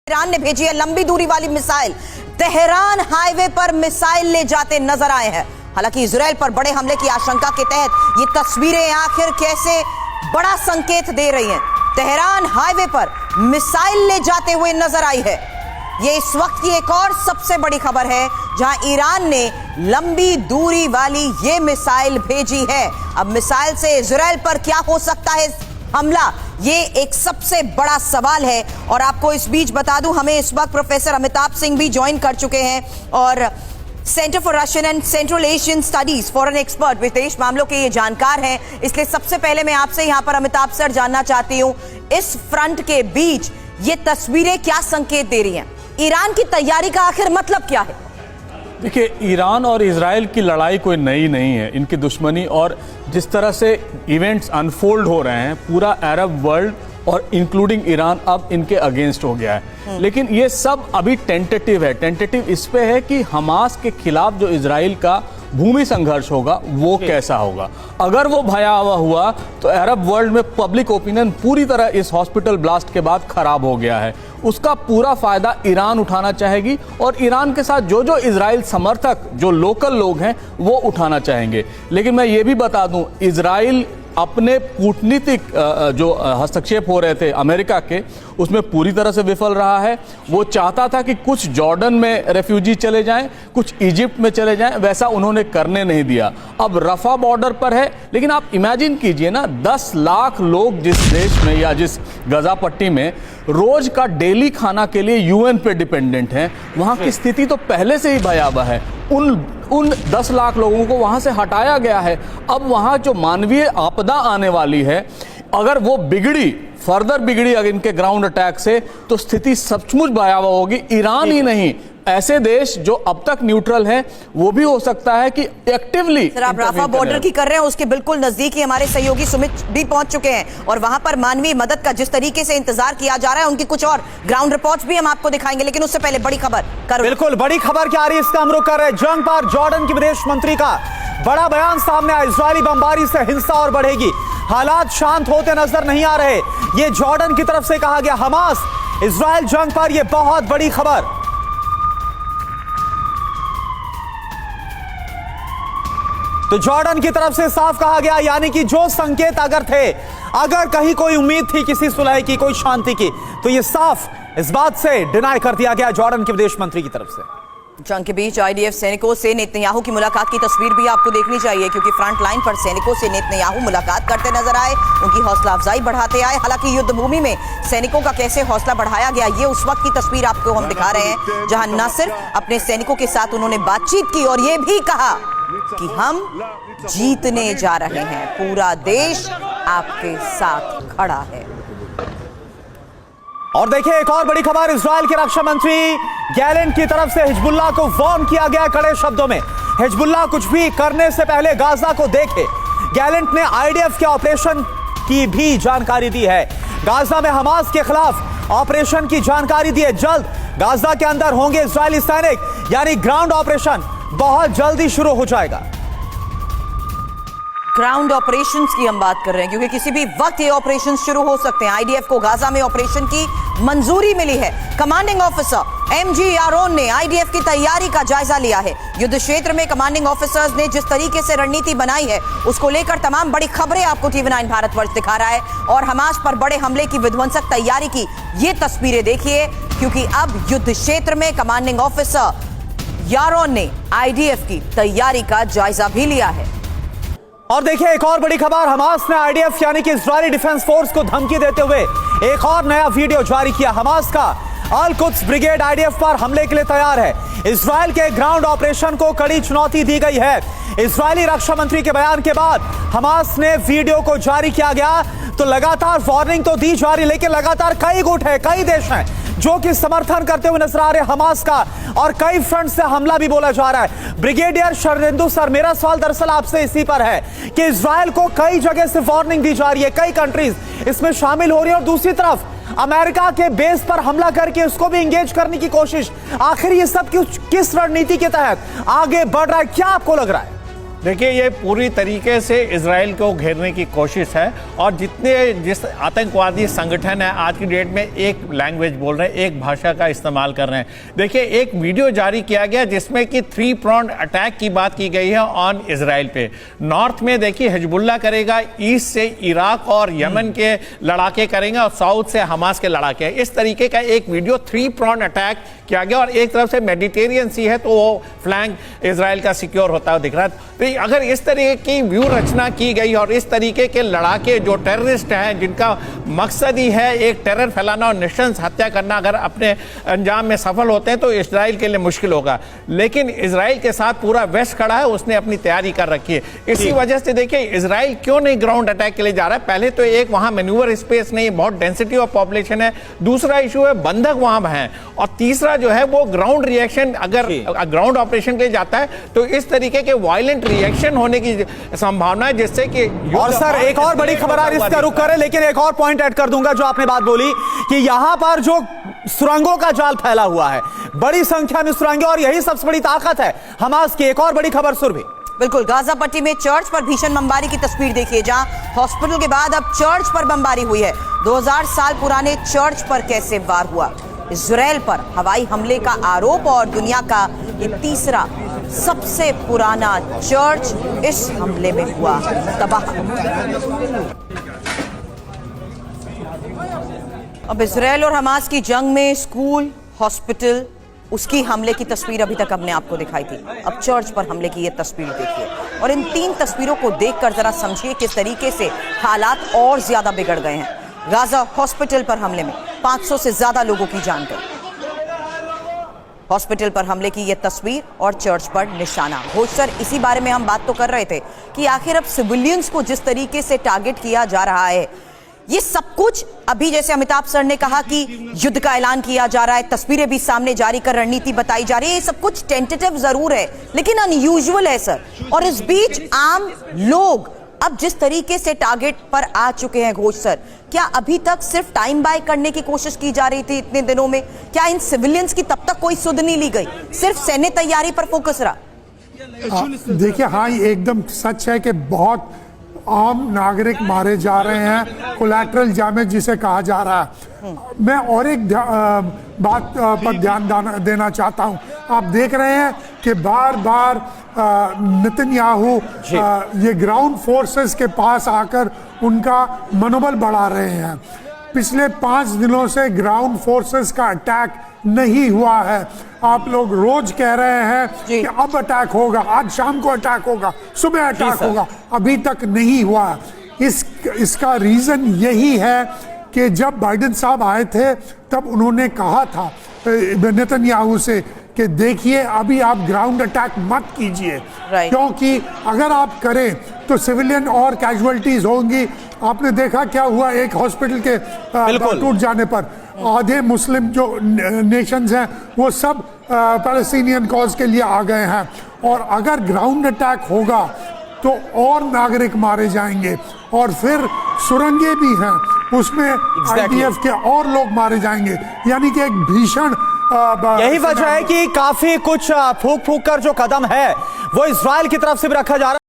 Iran ने भेजी है लंबी दूरी वाली मिसाइल। तेहरान हाईवे पर मिसाइल ले जाते नजर आए हैं। हालांकि इजराइल पर बड़े हमले की आशंका के तहत ये तस्वीरें आखिर कैसे बड़ा संकेत दे रही हैं। तेहरान हाईवे पर मिसाइल ले जाते हुए नजर आई है। ये इस वक्त की एक और सबसे बड़ी खबर है, जहां ईरान ने लंबी दूरी वाली ये मिसाइल भेजी है। अब मिसाइल से इजराइल पर क्या हो सकता है हमला, ये एक सबसे बड़ा सवाल है। और आपको इस बीच बता दूं, हमें इस वक्त प्रोफेसर अमिताभ सिंह भी ज्वाइन कर चुके हैं और centre for Russian and central Asian studies foreign expert, विदेश मामलों के ये जानकार हैं। इसलिए सबसे पहले मैं आपसे यहां पर अमिताभ सर जानना चाहती हूं, इस फ्रंट के बीच ये तस्वीरें क्या संकेत दे रही हैं? ईरान की तैयारी का आखिर मतलब क्या है? देखिए, ईरान और इजराइल की लड़ाई कोई नई नहीं है। इनकी दुश्मनी और जिस तरह से इवेंट्स अनफोल्ड हो रहे हैं, पूरा अरब वर्ल्ड और इंक्लूडिंग ईरान अब इनके अगेंस्ट हो गया है। लेकिन ये सब अभी टेंटेटिव है। टेंटेटिव इस पे है कि हमास के खिलाफ जो इजराइल का भूमि संघर्ष होगा वो कैसा होगा। अगर वो भयावह हुआ तो अरब वर्ल्ड में पब्लिक ओपिनियन पूरी तरह इस हॉस्पिटल ब्लास्ट के बाद खराब हो गया है। उसका पूरा फायदा ईरान उठाना चाहेगी और ईरान के साथ जो जो इजराइल समर्थक, जो लोकल लोग हैं, वो उठाना चाहेंगे। लेकिन मैं ये भी बता दूं, इजराइल अपने कूटनीतिक जो हस्तक्षेप हो रहे थे अमेरिका के, उसमें पूरी तरह से विफल रहा है। वो चाहता था कि कुछ जॉर्डन में रेफ्यूजी चले जाएं, कुछ इजिप्ट में चले जाएं, वैसा उन्होंने करने नहीं दिया। अब रफा बॉर्डर पर है, लेकिन आप इमेजिन कीजिए ना, 10 लाख लोग जिस देश में या जिस गजा पट्टी में रोज का डेली खाना के लिए यूएन पे डिपेंडेंट हैं, वहाँ की स्थिति तो पहले से ही भयावह है। उन 10 लाख लोगों को वहां से हटाया गया है। अब वहां जो मानवीय आपदा आने वाली है, अगर वो बिगड़ी, फर्दर बिगड़ी अगर इनके ग्राउंड अटैक से, तो स्थिति सचमुच भयावह होगी। ईरान ही नहीं, ऐसे देश जो अब तक न्यूट्रल हैं, वो भी हो सकता है कि एक्टिवली। सर, आप राफा बॉर्डर की कर रहे हैं, उसके बिल्कुल नजदीक ही हमारे सहयोगी सुमित भी पहुंच चुके हैं और वहां पर मानवीय मदद का जिस तरीके से इंतजार किया जा रहा है, उनकी कुछ और ग्राउंड रिपोर्ट्स भी हम आपको दिखाएंगे। लेकिन उससे पहले बड़ी खबर करो। बिल्कुल बड़ी खबर क्या आ रही है, इसका हम रुख कर रहे हैं। जंग पर जॉर्डन के विदेश मंत्री का बड़ा बयान सामने आया। इजरायली बमबारी से हिंसा और बढ़ेगी, हालात शांत होते नजर नहीं आ रहे, ये जॉर्डन की तरफ से कहा गया। हमास इजराइल जंग पर यह बहुत बड़ी खबर। तो जॉर्डन की तरफ से साफ कहा गया, यानी कि जो संकेत अगर थे, अगर कहीं कोई उम्मीद थी किसी सुलह की, कोई शांति की, तो ये साफ इस बात से डिनाई कर दिया गया जॉर्डन के विदेश मंत्री की तरफ से। जंग के बीच आईडीएफ सैनिकों से नेतन्याहू की मुलाकात की तस्वीर भी आपको देखनी चाहिए, क्योंकि फ्रंट लाइन पर सैनिकों से नेतन्याहू मुलाकात करते नजर आए, उनकी हौसला अफजाई बढ़ाते आए। हालांकि युद्ध भूमि में सैनिकों का कैसे हौसला बढ़ाया गया, ये उस वक्त की तस्वीर आपको हम दिखा रहे हैं, जहां न सिर्फ अपने सैनिकों के साथ उन्होंने बातचीत की और ये भी कहा कि हम जीतने जा रहे हैं, पूरा देश आपके साथ खड़ा है। और देखिए, एक और बड़ी खबर, इजराइल के रक्षा मंत्री गैलेंट की तरफ से हिजबुल्लाह को वार्न किया गया कड़े शब्दों में। हिजबुल्लाह कुछ भी करने से पहले गाजा को देखे। गैलेंट ने आईडीएफ के ऑपरेशन की भी जानकारी दी है। गाजा में हमास के खिलाफ ऑपरेशन की जानकारी दी है। जल्द गाजा के अंदर होंगे इजरायली सैनिक, यानी ग्राउंड ऑपरेशन बहुत जल्दी शुरू हो जाएगा। ग्राउंड ऑपरेशंस की हम बात कर रहे हैं, क्योंकि किसी भी वक्त ये ऑपरेशंस शुरू हो सकते हैं। आईडीएफ को गाजा में ऑपरेशन की मंजूरी मिली है। कमांडिंग ऑफिसर एमजी यारोन ने आईडीएफ की तैयारी का जायजा लिया है। युद्ध क्षेत्र में कमांडिंग ऑफिसर्स ने जिस तरीके से रणनीति बनाई है, उसको लेकर तमाम बड़ी खबरें आपको TV9 भारतवर्ष दिखा रहा है। और हमास पर बड़े हमले की विध्वंसक तैयारी की ये तस्वीरें देखिए, क्योंकि अब युद्ध क्षेत्र में कमांडिंग ऑफिसर यारोन ने आईडीएफ की तैयारी का जायजा भी लिया है। और देखिए, एक और बड़ी खबर, हमास ने आईडीएफ यानी कि इजरायली डिफेंस फोर्स को धमकी देते हुए एक और नया वीडियो जारी किया। हमास का अल कुद्स ब्रिगेड आईडीएफ पर हमले के लिए तैयार है। इजराइल के ग्राउंड ऑपरेशन को कड़ी चुनौती दी गई है। इजरायली रक्षा मंत्री के बयान के बाद हमास ने वीडियो को जारी किया गया, तो लगातार वार्निंग तो दी जा रही, लेकिन लगातार कई गुट है, कई देश हैं जो कि समर्थन करते हुए नजर आ रहे हैं हमास का, और कई फ्रंट से हमला भी बोला जा रहा है। ब्रिगेडियर शर्देंदु सर, मेरा सवाल दरअसल आपसे इसी पर है कि इजराइल को कई जगह से वार्निंग दी जा रही है, कई कंट्रीज इसमें शामिल हो रही है, और दूसरी तरफ अमेरिका के बेस पर हमला करके उसको भी इंगेज करने की कोशिश। आखिर ये सब किस रणनीति के तहत आगे बढ़ रहा है, क्या आपको लग रहा है? देखिए, ये पूरी तरीके से इजराइल को घेरने की कोशिश है और जिस आतंकवादी संगठन है आज की डेट में एक लैंग्वेज बोल रहे हैं, एक भाषा का इस्तेमाल कर रहे हैं। देखिए, एक वीडियो जारी किया गया जिसमें कि 3 pronged अटैक की बात की गई है ऑन इजराइल पे। नॉर्थ में देखिए हिजबुल्लाह करेगा, ईस्ट से इराक और यमन के लड़ाके करेंगे और साउथ से हमास के लड़ाके। इस तरीके का एक वीडियो 3 pronged अटैक किया गया और एक तरफ से मेडिटेरियन सी है तो वो फ्लैंक इजराइल का सिक्योर होता हुआ दिख रहा है। तो अगर इस तरीके की व्यू रचना की गई और इस तरीके के लड़ाके जो टेररिस्ट हैं जिनका मकसद ही है एक टेरर फैलाना और नृशंस हत्या करना, अगर अपने अंजाम में सफल होते हैं तो इजराइल के लिए मुश्किल होगा। लेकिन इजराइल के साथ पूरा वेस्ट खड़ा है, उसने अपनी तैयारी कर रखी है। इसी वजह से देखिए इजराइल क्यों नहीं ग्राउंड अटैक के लिए जा रहा है। पहले तो एक वहां मैन्यूवर स्पेस नहीं, बहुत डेंसिटी ऑफ पॉपुलेशन है। दूसरा इशू है बंधक वहां है और तीसरा जो है वो ग्राउंड रिएक्शन, अगर ग्राउंड ऑपरेशन के लिए जाता है तो इस तरीके के वायलेंट रिएक्शन होने की संभावना है जिससे कि। और सर एक और बड़ी खबर आ रही है, इसका रुख करें, लेकिन एक और पॉइंट ऐड कर दूंगा जो आपने बात बोली कि यहां पर जो सुरंगों का जाल फैला हुआ है, बड़ी संख्या में सुरंगें, और यही सबसे बड़ी ताकत है हमास की। एक और बड़ी खबर सुरभि, बिल्कुल, गाजा पट्टी में चर्च पर भीषण बमबारी की तस्वीर देखिए, जहां हॉस्पिटल के बाद अब चर्च पर बमबारी हुई है। 2000 साल पुराने चर्च पर कैसे वार हुआ। इजराइल पर हवाई हमले का आरोप और दुनिया का ये तीसरा सबसे पुराना चर्च इस हमले में हुआ तबाह। अब इजराइल और हमास की जंग में स्कूल, हॉस्पिटल, उसकी हमले की तस्वीर अभी तक हमने आपको दिखाई थी। अब चर्च पर हमले की ये तस्वीर देखिए और इन 3 तस्वीरों को देखकर जरा समझिए किस तरीके से हालात और ज्यादा बिगड़ गए हैं। गाजा हॉस्पिटल पर हमले में 500 से ज्यादा लोगों की जान गई। हॉस्पिटल पर हमले की यह तस्वीर और चर्च पर निशाना। घोष सर, इसी बारे में हम बात तो कर रहे थे कि आखिर अब सिविलियंस को जिस तरीके से टारगेट किया जा रहा है, ये सब कुछ अभी जैसे अमिताभ सर ने कहा कि युद्ध का ऐलान किया जा रहा है, तस्वीरें भी सामने जारी कर रणनीति बताई जा रही है, ये सब कुछ टेंटेटिव जरूर है लेकिन अनयूजुअल है सर। और इस बीच आम लोग अब जिस तरीके से टारगेट पर आ चुके हैं घोष सर, क्या अभी तक सिर्फ टाइम बाय करने की कोशिश की जा रही थी इतने दिनों में? क्या इन सिविलियंस की तब तक कोई सुध नहीं ली गई, सिर्फ सैन्य तैयारी पर फोकस रहा? देखिए, हाँ, ये एकदम सच है कि बहुत आम नागरिक मारे जा रहे हैं, कोलैटरल डैमेज जिसे कहा जा रहा है। मैं और एक बात पर ध्यान देना चाहता हूं। आप देख रहे हैं कि बार बार नेतन्याहू ये ग्राउंड फोर्सेस के पास आकर उनका मनोबल बढ़ा रहे हैं। पिछले 5 दिनों से ग्राउंड फोर्सेस का अटैक नहीं हुआ है। आप लोग रोज कह रहे हैं कि अब अटैक होगा, आज शाम को अटैक होगा, सुबह अटैक होगा, अभी तक नहीं हुआ। इसका रीजन यही है कि जब बाइडेन साहब आए थे तब उन्होंने कहा था नेतन्याहू से कि देखिए अभी आप ग्राउंड अटैक मत कीजिए, क्योंकि अगर आप करें तो सिविलियन और कैजुअलिटीज होंगी। आपने देखा क्या हुआ एक हॉस्पिटल के टूट जाने पर। आधे मुस्लिम जो नेशंस हैं वो सब पैलेस्टीनियन कॉज के लिए आ गए हैं, और अगर ग्राउंड अटैक होगा तो और नागरिक मारे जाएंगे और फिर सुरंगें भी हैं उसमें IDF के और लोग मारे जाएंगे। यानी कि एक भीषण यही वजह है कि काफी कुछ फूक कर जो कदम है वो इजराइल की तरफ से भी रखा जा रहा है।